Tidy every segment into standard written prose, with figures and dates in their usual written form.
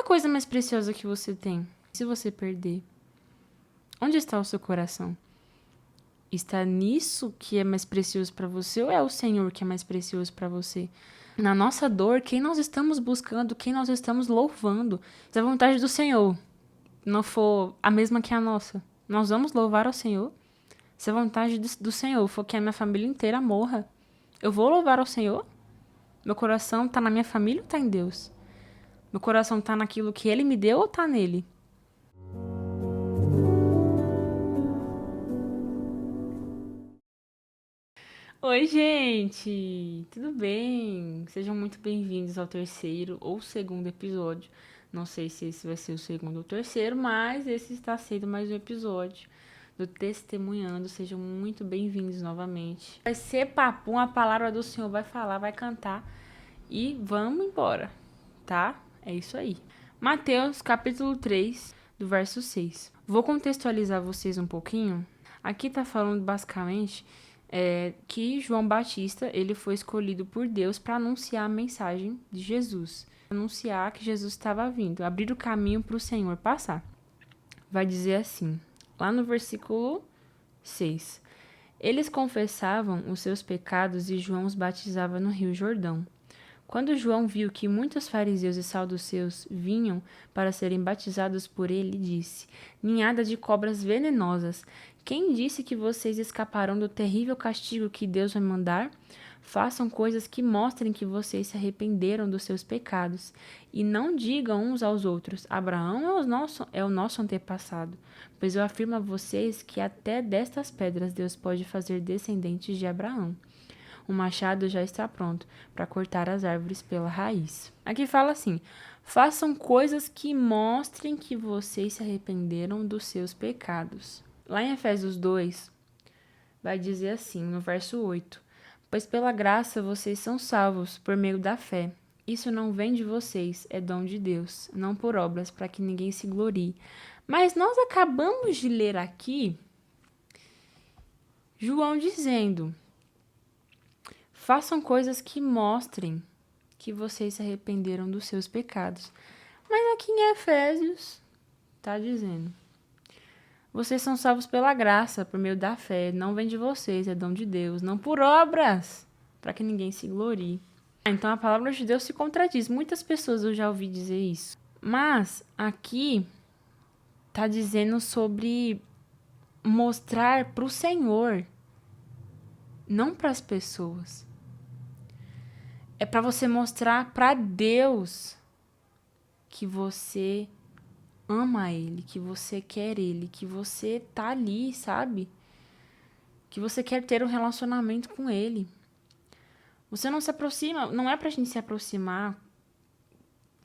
a coisa mais preciosa que você tem? Se você perder, onde está o seu coração? Está nisso que é mais precioso para você ou é o Senhor que é mais precioso para você? Na nossa dor, quem nós estamos buscando, quem nós estamos louvando? Se a vontade do Senhor não for a mesma que a nossa, nós vamos louvar ao Senhor? Se a vontade do Senhor for que a minha família inteira morra, eu vou louvar ao Senhor? Meu coração tá na minha família ou tá em Deus? Meu coração tá naquilo que Ele me deu ou tá nele? Oi, gente! Tudo bem? Sejam muito bem-vindos ao terceiro ou segundo episódio. Não sei se esse vai ser o segundo ou terceiro, mas esse está sendo mais um episódio do Testemunhando. Sejam muito bem-vindos novamente. Vai ser papo, a palavra do Senhor vai falar, vai cantar e vamos embora, tá? É isso aí. Mateus, capítulo 3, do verso 6. Vou contextualizar vocês um pouquinho. Aqui tá falando basicamente que João Batista ele foi escolhido por Deus para anunciar a mensagem de Jesus. Anunciar que Jesus estava vindo, abrir o caminho para o Senhor passar. Vai dizer assim, lá no versículo 6. Eles confessavam os seus pecados e João os batizava no Rio Jordão. Quando João viu que muitos fariseus e saduceus vinham para serem batizados por ele, disse: Ninhada de cobras venenosas, quem disse que vocês escaparão do terrível castigo que Deus vai mandar? Façam coisas que mostrem que vocês se arrependeram dos seus pecados. E não digam uns aos outros: Abraão é o nosso antepassado. Pois eu afirmo a vocês que até destas pedras Deus pode fazer descendentes de Abraão. O machado já está pronto para cortar as árvores pela raiz. Aqui fala assim: façam coisas que mostrem que vocês se arrependeram dos seus pecados. Lá em Efésios 2, vai dizer assim, no verso 8: Pois pela graça vocês são salvos por meio da fé. Isso não vem de vocês, é dom de Deus, não por obras, para que ninguém se glorie. Mas nós acabamos de ler aqui João dizendo: façam coisas que mostrem que vocês se arrependeram dos seus pecados. Mas aqui em Efésios está dizendo: vocês são salvos pela graça, por meio da fé. Não vem de vocês, é dom de Deus. Não por obras, para que ninguém se glorie. Então a palavra de Deus se contradiz. Muitas pessoas eu já ouvi dizer isso. Mas aqui está dizendo sobre mostrar para o Senhor, não para as pessoas. É para você mostrar para Deus que você ama Ele, que você quer Ele, que você tá ali, sabe? Que você quer ter um relacionamento com Ele. Você não se aproxima, não é pra gente se aproximar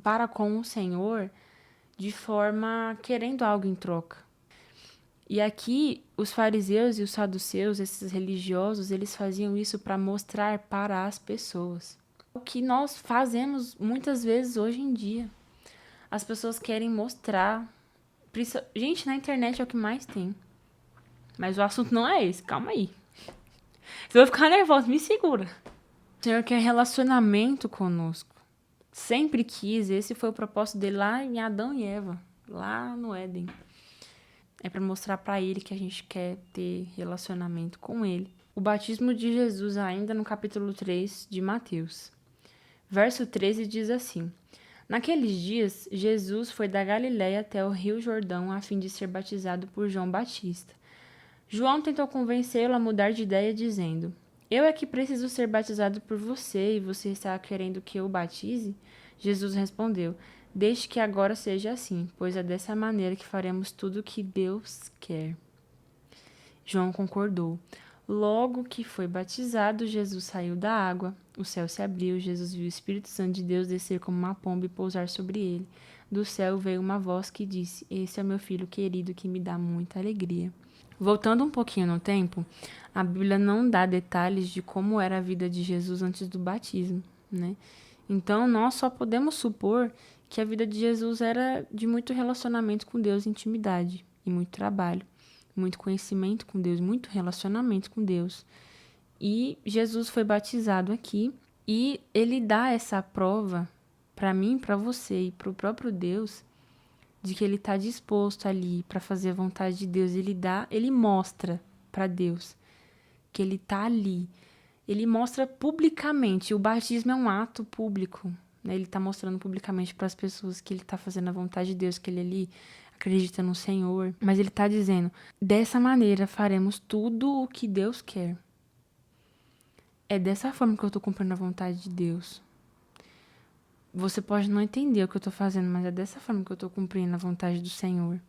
para com o Senhor de forma querendo algo em troca. E aqui, os fariseus e os saduceus, esses religiosos, eles faziam isso para mostrar para as pessoas. O que nós fazemos muitas vezes hoje em dia. As pessoas querem mostrar. Gente, na internet é o que mais tem. Mas o assunto não é esse, calma aí. Se eu ficar nervosa, me segura. O Senhor quer relacionamento conosco. Sempre quis, esse foi o propósito dele lá em Adão e Eva, lá no Éden. É para mostrar para ele que a gente quer ter relacionamento com ele. O batismo de Jesus, ainda no capítulo 3 de Mateus. Verso 13 diz assim: Naqueles dias, Jesus foi da Galiléia até o Rio Jordão a fim de ser batizado por João Batista. João tentou convencê-lo a mudar de ideia, dizendo: Eu é que preciso ser batizado por você e você está querendo que eu o batize? Jesus respondeu: Deixe que agora seja assim, pois é dessa maneira que faremos tudo o que Deus quer. João concordou. Logo que foi batizado, Jesus saiu da água. O céu se abriu, Jesus viu o Espírito Santo de Deus descer como uma pomba e pousar sobre ele. Do céu veio uma voz que disse: Esse é o meu filho querido que me dá muita alegria. Voltando um pouquinho no tempo, a Bíblia não dá detalhes de como era a vida de Jesus antes do batismo, né? Então, nós só podemos supor que a vida de Jesus era de muito relacionamento com Deus, intimidade e muito trabalho. Muito conhecimento com Deus, muito relacionamento com Deus. E Jesus foi batizado aqui e ele dá essa prova para mim, para você e para o próprio Deus, de que ele está disposto ali para fazer a vontade de Deus. Ele mostra para Deus que ele está ali. Ele mostra publicamente. O batismo é um ato público, né? Ele está mostrando publicamente para as pessoas que ele está fazendo a vontade de Deus, que ele ali acredita no Senhor. Mas ele está dizendo, dessa maneira faremos tudo o que Deus quer. É dessa forma que eu estou cumprindo a vontade de Deus. Você pode não entender o que eu estou fazendo, mas é dessa forma que eu estou cumprindo a vontade do Senhor.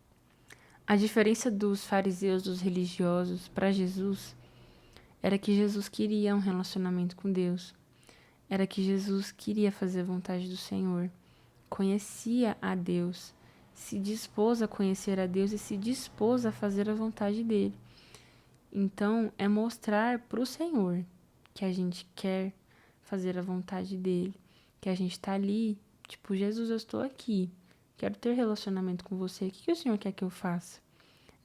A diferença dos fariseus, dos religiosos, para Jesus, era que Jesus queria um relacionamento com Deus. Era que Jesus queria fazer a vontade do Senhor. Conhecia a Deus, se dispôs a conhecer a Deus e se dispôs a fazer a vontade dele. Então, é mostrar para o Senhor que a gente quer fazer a vontade dele, que a gente tá ali, tipo, Jesus, eu estou aqui, quero ter relacionamento com você, o que o Senhor quer que eu faça?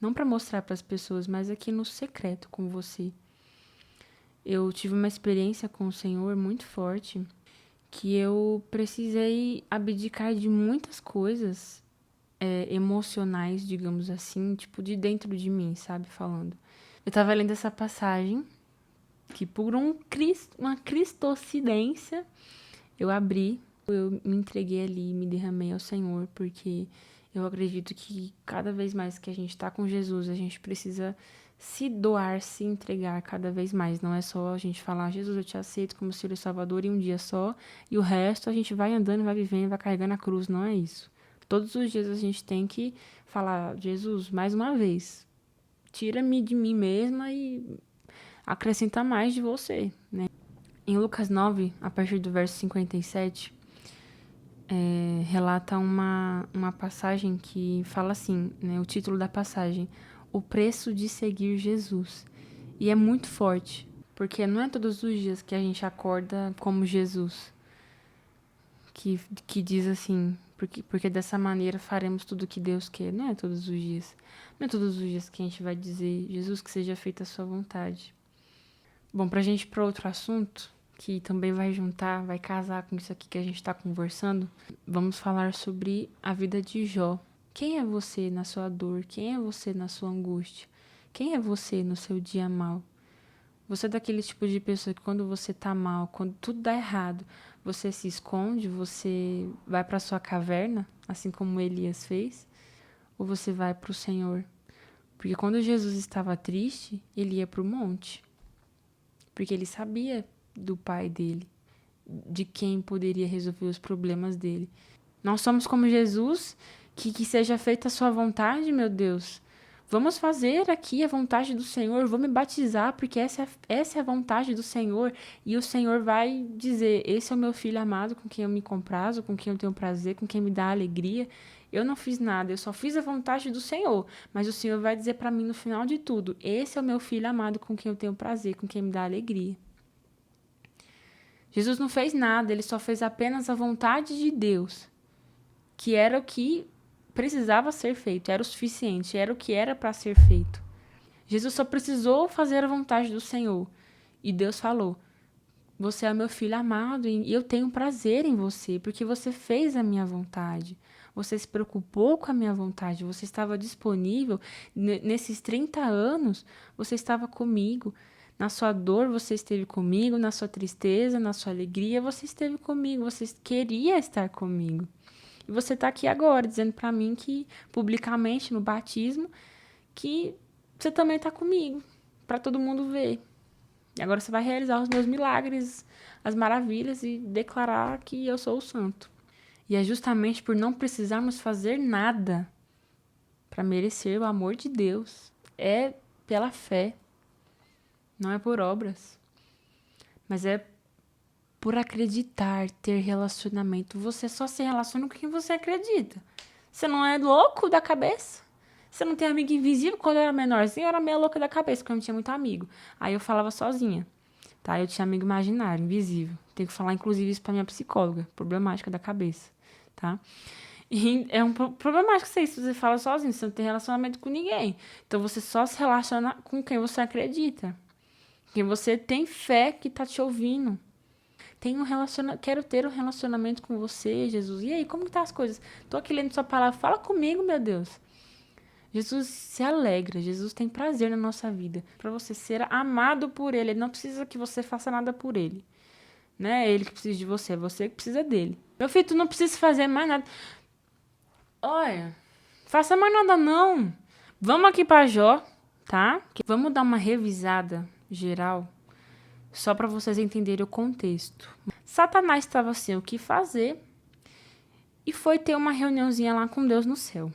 Não para mostrar para as pessoas, mas aqui no secreto com você. Eu tive uma experiência com o Senhor muito forte, que eu precisei abdicar de muitas coisas emocionais, digamos assim, tipo, de dentro de mim, sabe, falando. Eu tava lendo essa passagem, que por uma cristocidência, eu me entreguei ali, me derramei ao Senhor, porque eu acredito que cada vez mais que a gente tá com Jesus, a gente precisa se doar, se entregar cada vez mais. Não é só a gente falar, Jesus, eu te aceito como Senhor e Salvador em um dia só, e o resto a gente vai andando, vai vivendo, vai carregando a cruz. Não é isso. Todos os dias a gente tem que falar, Jesus, mais uma vez, tira-me de mim mesma e acrescenta mais de você, né? Em Lucas 9, a partir do verso 57, relata uma passagem que fala assim, né? O título da passagem, O Preço de Seguir Jesus. E é muito forte, porque não é todos os dias que a gente acorda como Jesus, que diz assim, porque dessa maneira faremos tudo o que Deus quer. Não é todos os dias. Não é todos os dias que a gente vai dizer, Jesus, que seja feita a sua vontade. Bom, pra gente ir para outro assunto, que também vai casar com isso aqui que a gente está conversando, vamos falar sobre a vida de Jó. Quem é você na sua dor? Quem é você na sua angústia? Quem é você no seu dia mal? Você é daquele tipo de pessoa que quando você tá mal, quando tudo dá errado, você se esconde, você vai para sua caverna, assim como Elias fez? Ou você vai para o Senhor? Porque quando Jesus estava triste, ele ia para o monte. Porque ele sabia do pai dele, de quem poderia resolver os problemas dele. Nós somos como Jesus, que seja feita a sua vontade, meu Deus. Vamos fazer aqui a vontade do Senhor, vou me batizar, porque essa é a vontade do Senhor. E o Senhor vai dizer, esse é o meu filho amado, com quem eu me comprazo, com quem eu tenho prazer, com quem me dá alegria. Eu não fiz nada, eu só fiz a vontade do Senhor. Mas o Senhor vai dizer para mim no final de tudo, esse é o meu filho amado, com quem eu tenho prazer, com quem me dá alegria. Jesus não fez nada, ele só fez apenas a vontade de Deus, que era o que precisava ser feito, era o suficiente, era o que era para ser feito. Jesus só precisou fazer a vontade do Senhor. E Deus falou, você é meu filho amado e eu tenho prazer em você, porque você fez a minha vontade. Você se preocupou com a minha vontade, você estava disponível. Nesses 30 anos, você estava comigo. Na sua dor, você esteve comigo. Na sua tristeza, na sua alegria, você esteve comigo. Você queria estar comigo. E você está aqui agora, dizendo para mim que, publicamente, no batismo, que você também está comigo, para todo mundo ver. E agora você vai realizar os meus milagres, as maravilhas e declarar que eu sou o santo. E é justamente por não precisarmos fazer nada para merecer o amor de Deus. É pela fé, não é por obras, mas é por acreditar, ter relacionamento. Você só se relaciona com quem você acredita. Você não é louco da cabeça? Você não tem amigo invisível? Quando eu era menorzinha, eu era meio louca da cabeça, porque eu não tinha muito amigo. Aí eu falava sozinha, tá? Eu tinha amigo imaginário, invisível. Tenho que falar, inclusive, isso pra minha psicóloga, problemática da cabeça, tá? E é um problemático isso aí, se você fala sozinho, você não tem relacionamento com ninguém. Então você só se relaciona com quem você acredita. Quem você tem fé que tá te ouvindo. quero ter um relacionamento com você, Jesus. E aí, como que tá as coisas? Tô aqui lendo sua palavra, fala comigo, meu Deus. Jesus se alegra, Jesus tem prazer na nossa vida, para você ser amado por ele. Ele não precisa que você faça nada por ele, né? É ele que precisa de você, é você que precisa dele. Meu filho, tu não precisa fazer mais nada. Olha, faça mais nada não. Vamos aqui para Jó, tá? Vamos dar uma revisada geral, só para vocês entenderem o contexto. Satanás estava sem o que fazer e foi ter uma reuniãozinha lá com Deus no céu.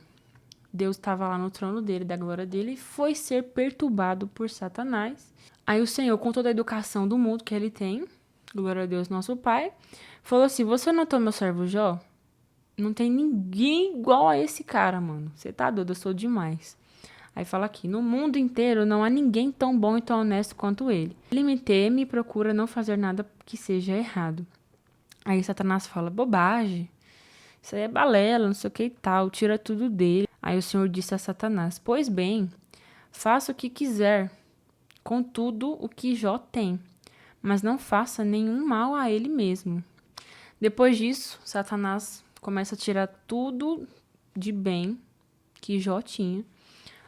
Deus estava lá no trono dele, da glória dele, e foi ser perturbado por Satanás. Aí o Senhor, com toda a educação do mundo que ele tem, glória a Deus, nosso Pai, falou assim: você notou meu servo Jó? Não tem ninguém igual a esse cara, mano. Você tá doido, eu sou demais. Aí fala aqui: no mundo inteiro não há ninguém tão bom e tão honesto quanto ele. Ele me teme e procura não fazer nada que seja errado. Aí Satanás fala: bobagem. Isso aí é balela, não sei o que e tal. Tira tudo dele. Aí o Senhor disse a Satanás: pois bem, faça o que quiser com tudo o que Jó tem, mas não faça nenhum mal a ele mesmo. Depois disso, Satanás começa a tirar tudo de bem que Jó tinha.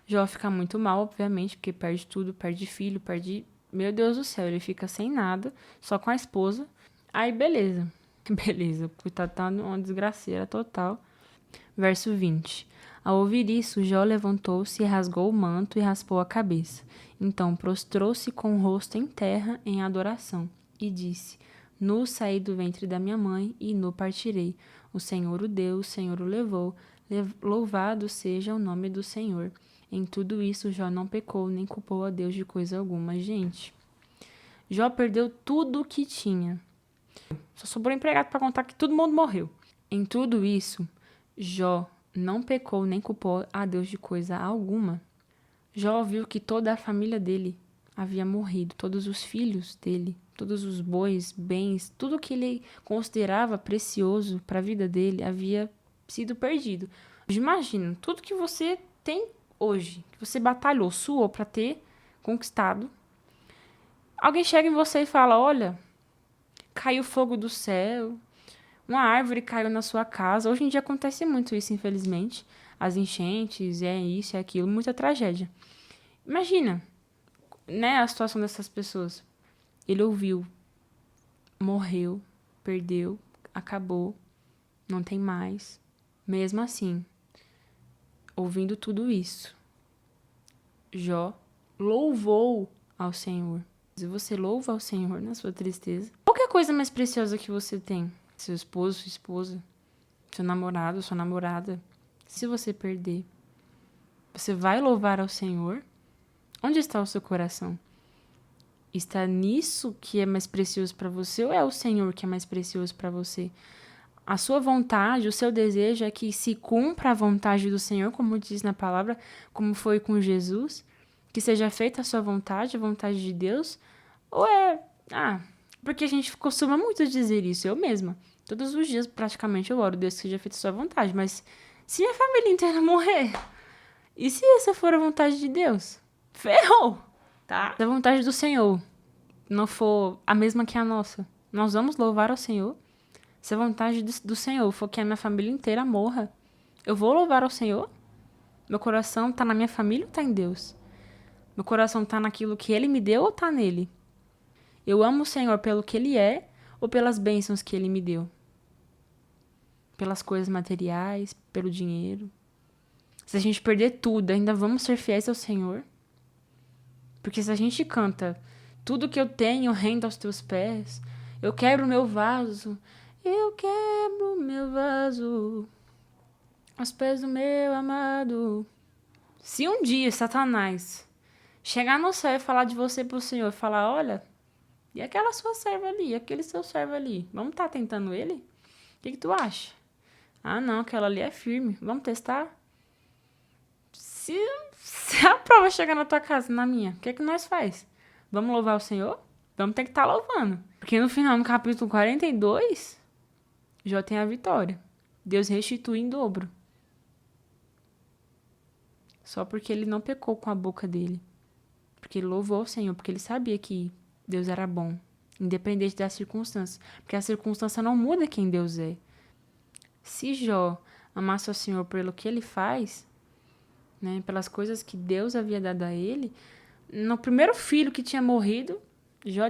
Jó fica muito mal, obviamente, porque perde tudo, perde filho, perde... Meu Deus do céu, ele fica sem nada, só com a esposa. Aí, beleza. Beleza, coitado, tá uma desgraceira total. Verso 20. Ao ouvir isso, Jó levantou-se e rasgou o manto e raspou a cabeça. Então prostrou-se com o rosto em terra em adoração e disse: nu saí do ventre da minha mãe e nu partirei. O Senhor o deu, o Senhor o levou. Louvado seja o nome do Senhor. Em tudo isso, Jó não pecou nem culpou a Deus de coisa alguma. Gente, Jó perdeu tudo o que tinha. Só sobrou empregado para contar que todo mundo morreu. Em tudo isso, Jó não pecou nem culpou a Deus de coisa alguma. Jó viu que toda a família dele havia morrido, todos os filhos dele, todos os bois, bens, tudo que ele considerava precioso para a vida dele havia sido perdido. Imagina, tudo que você tem hoje, que você batalhou, suou para ter conquistado. Alguém chega em você e fala: olha, caiu fogo do céu, uma árvore caiu na sua casa. Hoje em dia acontece muito isso, infelizmente. As enchentes, é isso, é aquilo, muita tragédia. Imagina, né, a situação dessas pessoas. Ele ouviu, morreu, perdeu, acabou, não tem mais. Mesmo assim, ouvindo tudo isso, Jó louvou ao Senhor. Se você louva ao Senhor na sua tristeza, qualquer coisa mais preciosa que você tem, seu esposo, sua esposa, seu namorado, sua namorada, se você perder, você vai louvar ao Senhor? Onde está o seu coração? Está nisso que é mais precioso para você ou é o Senhor que é mais precioso para você? A sua vontade, o seu desejo é que se cumpra a vontade do Senhor, como diz na palavra, como foi com Jesus, que seja feita a sua vontade, a vontade de Deus, ou é... porque a gente costuma muito dizer isso, eu mesma. Todos os dias, praticamente, eu oro, Deus, que seja feita a sua vontade, mas se minha família inteira morrer, e se essa for a vontade de Deus? Ferrou, tá? Se a vontade do Senhor não for a mesma que a nossa, nós vamos louvar ao Senhor? Se a vontade do Senhor for que a minha família inteira morra, eu vou louvar ao Senhor? Meu coração tá na minha família ou tá em Deus? Meu coração tá naquilo que Ele me deu ou tá nele? Eu amo o Senhor pelo que Ele é ou pelas bênçãos que Ele me deu? Pelas coisas materiais, pelo dinheiro? Se a gente perder tudo, ainda vamos ser fiéis ao Senhor? Porque se a gente canta: tudo que eu tenho rendo aos teus pés, eu quebro o meu vaso, eu quebro o meu vaso aos pés do meu amado. Se um dia Satanás chegar no céu e falar de você pro Senhor, e falar: olha, e aquela sua serva ali, e aquele seu servo ali, vamos estar tentando ele? O que tu acha? Ah, não, aquela ali é firme, vamos testar? Se a prova chegar na tua casa, na minha, o que nós faz? Vamos louvar o Senhor? Vamos ter que estar louvando. Porque no final, no capítulo 42, Jó tem a vitória. Deus restitui em dobro. Só porque ele não pecou com a boca dele. Porque ele louvou o Senhor, porque ele sabia que Deus era bom. independente das circunstâncias, porque a circunstância não muda quem Deus é. Se Jó amasse o Senhor pelo que ele faz, né, pelas coisas que Deus havia dado a ele, no primeiro filho que tinha morrido, Jó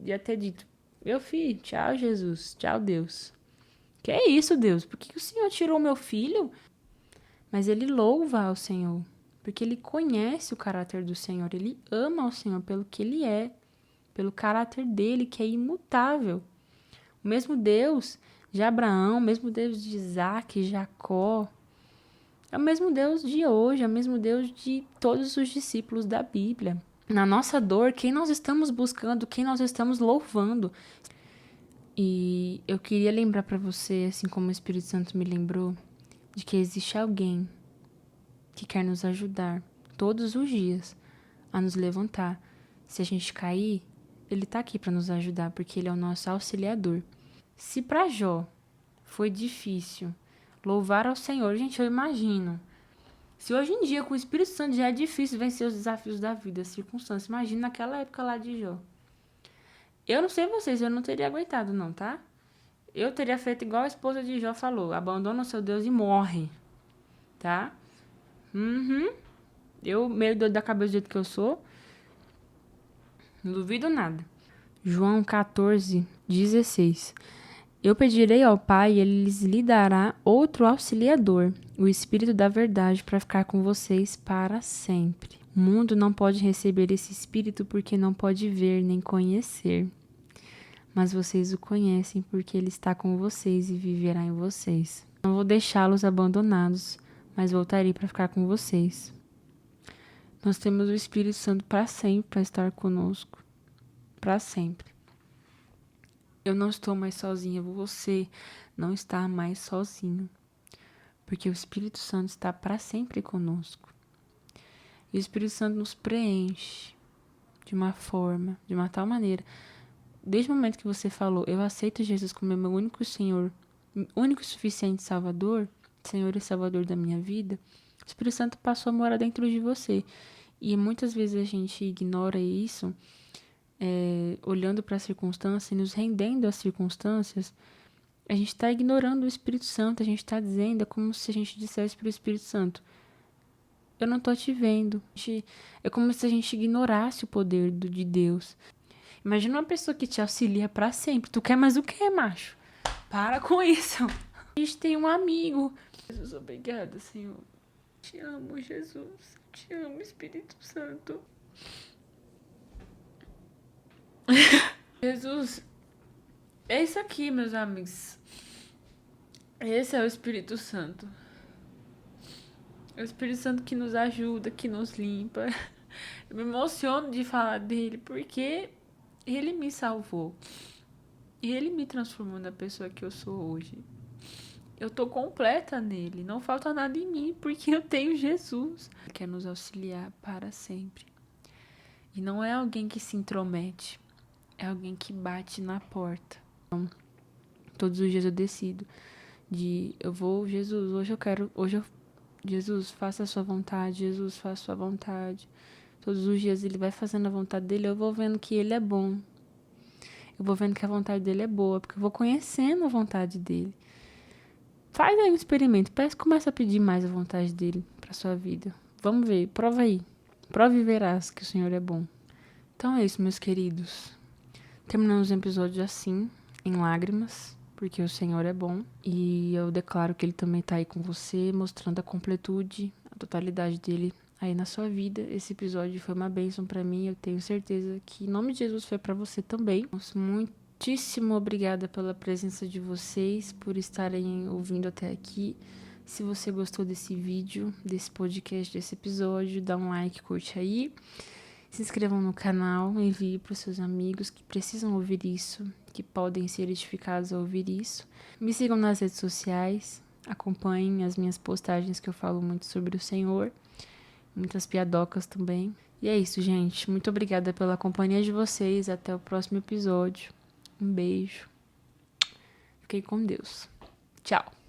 ia ter dito: meu filho, tchau Jesus, tchau Deus. Que é isso, Deus? Por que o Senhor tirou meu filho? Mas ele louva ao Senhor, porque ele conhece o caráter do Senhor, ele ama o Senhor pelo que ele é, pelo caráter dele, que é imutável. O mesmo Deus de Abraão, o mesmo Deus de Isaac, Jacó, é o mesmo Deus de hoje, é o mesmo Deus de todos os discípulos da Bíblia. Na nossa dor, quem nós estamos buscando, quem nós estamos louvando. E eu queria lembrar para você, assim como o Espírito Santo me lembrou, de que existe alguém que quer nos ajudar todos os dias a nos levantar. Se a gente cair, ele tá aqui para nos ajudar, porque ele é o nosso auxiliador. Se para Jó foi difícil louvar ao Senhor, gente, eu imagino. Se hoje em dia, com o Espírito Santo, já é difícil vencer os desafios da vida, as circunstâncias, imagina naquela época lá de Jó. Eu não sei vocês, eu não teria aguentado não, tá? Eu teria feito igual a esposa de Jó falou: abandona o seu Deus e morre, tá? Eu, meio doido da cabeça do jeito que eu sou, não duvido nada. João 14:16. Eu pedirei ao Pai e ele lhes dará outro auxiliador, o Espírito da verdade, para ficar com vocês para sempre. O mundo não pode receber esse Espírito porque não pode ver nem conhecer. Mas vocês o conhecem porque ele está com vocês e viverá em vocês. Não vou deixá-los abandonados, mas voltarei para ficar com vocês. Nós temos o Espírito Santo para sempre, para estar conosco. Para sempre. Eu não estou mais sozinha, você não está mais sozinho. Porque o Espírito Santo está para sempre conosco. E o Espírito Santo nos preenche de uma forma, de uma tal maneira. Desde o momento que você falou: eu aceito Jesus como meu único Senhor, único e suficiente Salvador, Senhor e Salvador da minha vida, o Espírito Santo passou a morar dentro de você. E muitas vezes a gente ignora isso, olhando para a circunstância e nos rendendo às circunstâncias. A gente está ignorando o Espírito Santo, a gente está dizendo, é como se a gente dissesse para o Espírito Santo: eu não estou te vendo. É como se a gente ignorasse o poder de Deus. Imagina uma pessoa que te auxilia para sempre. Tu quer mais o quê, macho? Para com isso. A gente tem um amigo. Jesus, obrigada, Senhor. Te amo, Jesus. Te amo, Espírito Santo. Jesus, é isso aqui, meus amigos. Esse é o Espírito Santo. É o Espírito Santo que nos ajuda, que nos limpa. Eu me emociono de falar dele, porque ele me salvou. E ele me transformou na pessoa que eu sou hoje. Eu tô completa nele. Não falta nada em mim, porque eu tenho Jesus. Ele quer nos auxiliar para sempre. E não é alguém que se intromete. É alguém que bate na porta. Então, todos os dias eu decido. Jesus, Jesus, faça a sua vontade. Jesus, faça a sua vontade. Todos os dias ele vai fazendo a vontade dele. Eu vou vendo que ele é bom. Eu vou vendo que a vontade dele é boa, porque eu vou conhecendo a vontade dele. Faz aí um experimento. Começa a pedir mais a vontade dele pra sua vida. Vamos ver, prova aí. Prova e verás que o Senhor é bom. Então é isso, meus queridos. Terminamos o episódio assim, em lágrimas, porque o Senhor é bom. E eu declaro que ele também tá aí com você, mostrando a completude, a totalidade dele aí na sua vida. Esse episódio foi uma bênção pra mim. Eu tenho certeza que em nome de Jesus foi pra você também. Muitíssimo obrigada pela presença de vocês, por estarem ouvindo até aqui. Se você gostou desse vídeo, desse podcast, desse episódio, dá um like, curte aí. Se inscrevam no canal, envie para os seus amigos que precisam ouvir isso, que podem ser edificados a ouvir isso. Me sigam nas redes sociais, acompanhem as minhas postagens que eu falo muito sobre o Senhor, muitas piadocas também. E é isso, gente. Muito obrigada pela companhia de vocês. Até o próximo episódio. Um beijo. Fiquem com Deus. Tchau.